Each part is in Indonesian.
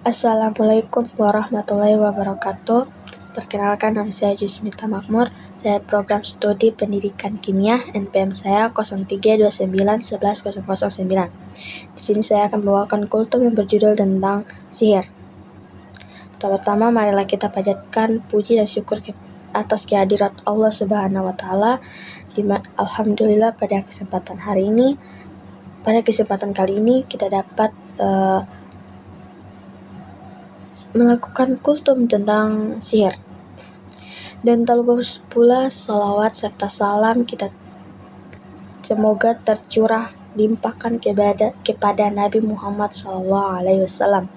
Assalamualaikum warahmatullahi wabarakatuh. Perkenalkan, nama saya Jusmita Makmur. Saya program studi pendidikan kimia, NPM saya 0329110009. Di sini saya akan membawakan kultum yang berjudul tentang sihir. Pertama-tama marilah kita panjatkan puji dan syukur atas kehadirat Allah Subhanahu wa taala. Alhamdulillah pada kesempatan kali ini kita dapat melakukan kultum tentang sihir. Dan tak lupa pula salawat serta salam kita semoga tercurah limpahkan kepada Nabi Muhammad SAW.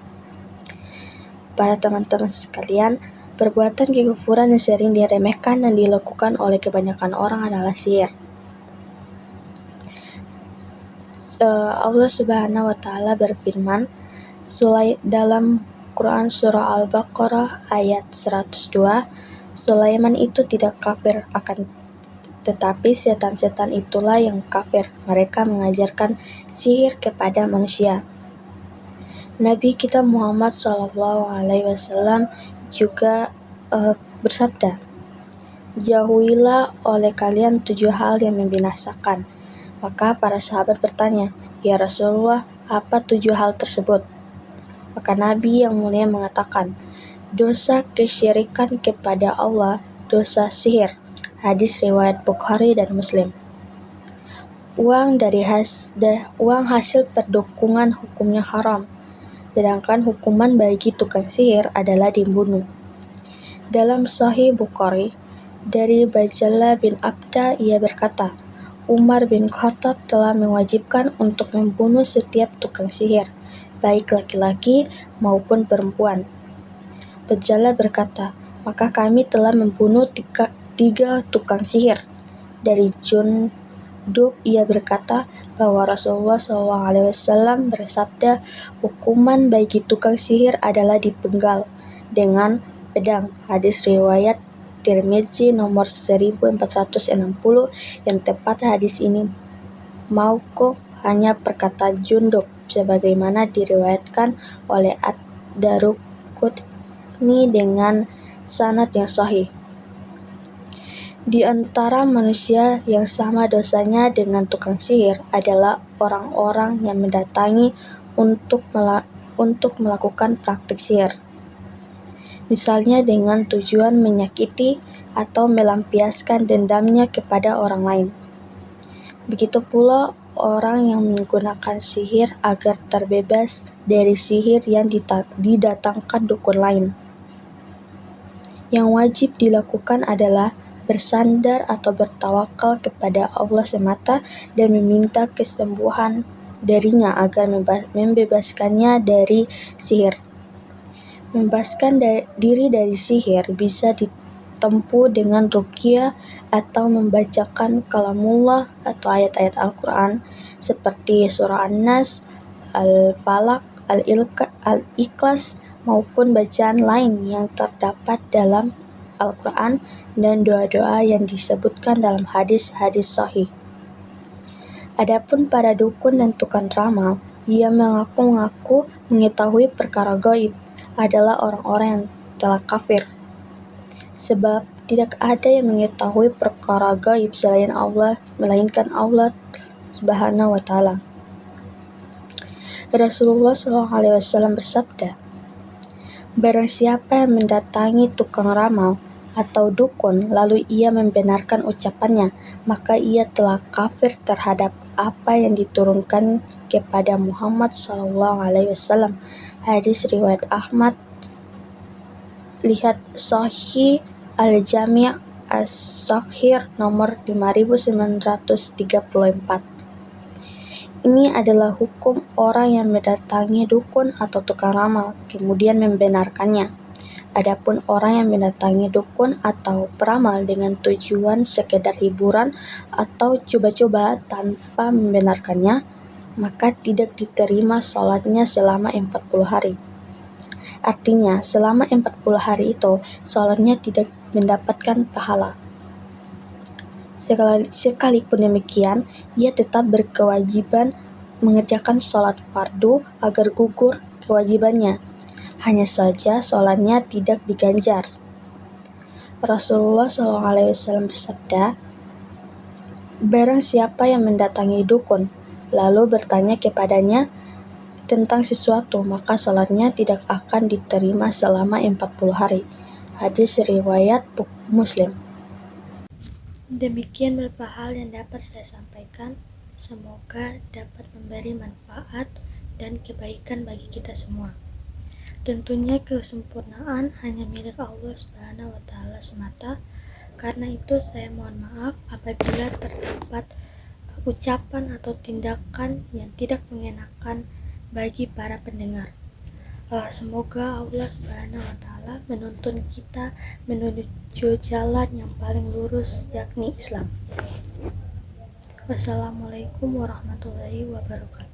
Para teman-teman sekalian, perbuatan kekufuran yang sering diremehkan dan dilakukan oleh kebanyakan orang adalah sihir. Allah Subhanahu wa taala berfirman dalam Quran Surah Al-Baqarah ayat 102, Sulaiman itu tidak kafir, akan tetapi setan-setan itulah yang kafir. Mereka mengajarkan sihir kepada manusia. Nabi kita Muhammad SAW juga bersabda, jauhilah oleh kalian 7 hal yang membinasakan. Maka para sahabat bertanya, ya Rasulullah, apa 7 hal tersebut? Maka Nabi yang mulia mengatakan, dosa kesyirikan kepada Allah, dosa sihir. Hadis riwayat Bukhari dan Muslim. Uang hasil perdukungan hukumnya haram, sedangkan hukuman bagi tukang sihir adalah dibunuh. Dalam Sahih Bukhari, dari Bajalah bin Abda, ia berkata, Umar bin Khattab telah mewajibkan untuk membunuh setiap tukang sihir, baik laki-laki maupun perempuan. Bajalah berkata, maka kami telah membunuh tiga tukang sihir. Dari Jundub ia berkata bahwa Rasulullah SAW bersabda, hukuman bagi tukang sihir adalah dipenggal dengan pedang. Hadis riwayat Tirmidzi nomor 1460. Yang tepat hadis ini mauquf, hanya perkataan Jundub, sebagaimana diriwayatkan oleh Ad-Daruqutni dengan sanad yang sahih. Di antara manusia yang sama dosanya dengan tukang sihir adalah orang-orang yang mendatangi untuk melakukan praktik sihir, misalnya dengan tujuan menyakiti atau melampiaskan dendamnya kepada orang lain. Begitu pula orang yang menggunakan sihir agar terbebas dari sihir yang didatangkan dukun lain. Yang wajib dilakukan adalah bersandar atau bertawakal kepada Allah semata dan meminta kesembuhan darinya agar membebaskannya dari sihir. Membebaskan diri dari sihir bisa ditempuh dengan ruqyah atau membacakan kalamullah atau ayat-ayat Al-Quran seperti surah An-Nas, Al-Falaq, Al-Ikhlas, maupun bacaan lain yang terdapat dalam Al-Quran dan doa-doa yang disebutkan dalam hadis-hadis sahih. Adapun para dukun dan tukang ramal, ia mengaku-ngaku mengetahui perkara gaib, adalah orang-orang yang telah kafir. Sebab tidak ada yang mengetahui perkara gaib selain Allah, melainkan Allah Subhanahu wa taala. Rasulullah SAW bersabda, barang siapa yang mendatangi tukang ramal atau dukun lalu ia membenarkan ucapannya, maka ia telah kafir terhadap apa yang diturunkan kepada Muhammad SAW. Hadis riwayat Ahmad. Lihat Sahih Al-Jami' As-Saghir nomor 5934. Ini adalah hukum orang yang mendatangi dukun atau tukang ramal kemudian membenarkannya. Adapun orang yang mendatangi dukun atau peramal dengan tujuan sekedar hiburan atau coba-coba tanpa membenarkannya, maka tidak diterima sholatnya selama 40 hari. Artinya, selama 40 hari itu, sholatnya tidak mendapatkan pahala. Sekalipun demikian, ia tetap berkewajiban mengerjakan sholat fardu agar gugur kewajibannya. hanya saja sholatnya tidak diganjar. Rasulullah SAW bersabda, "Barang siapa yang mendatangi dukun, lalu bertanya kepadanya tentang sesuatu, maka sholatnya tidak akan diterima selama 40 hari." Hadis riwayat Muslim. Demikian beberapa hal yang dapat saya sampaikan. Semoga dapat memberi manfaat dan kebaikan bagi kita semua. Tentunya kesempurnaan hanya milik Allah Subhanahu wa Ta'ala semata. Karena itu saya mohon maaf apabila terdapat ucapan atau tindakan yang tidak mengenakan bagi para pendengar. Semoga Allah Subhanahu wa Ta'ala menuntun kita menuju jalan yang paling lurus, yakni Islam. Wassalamualaikum warahmatullahi wabarakatuh.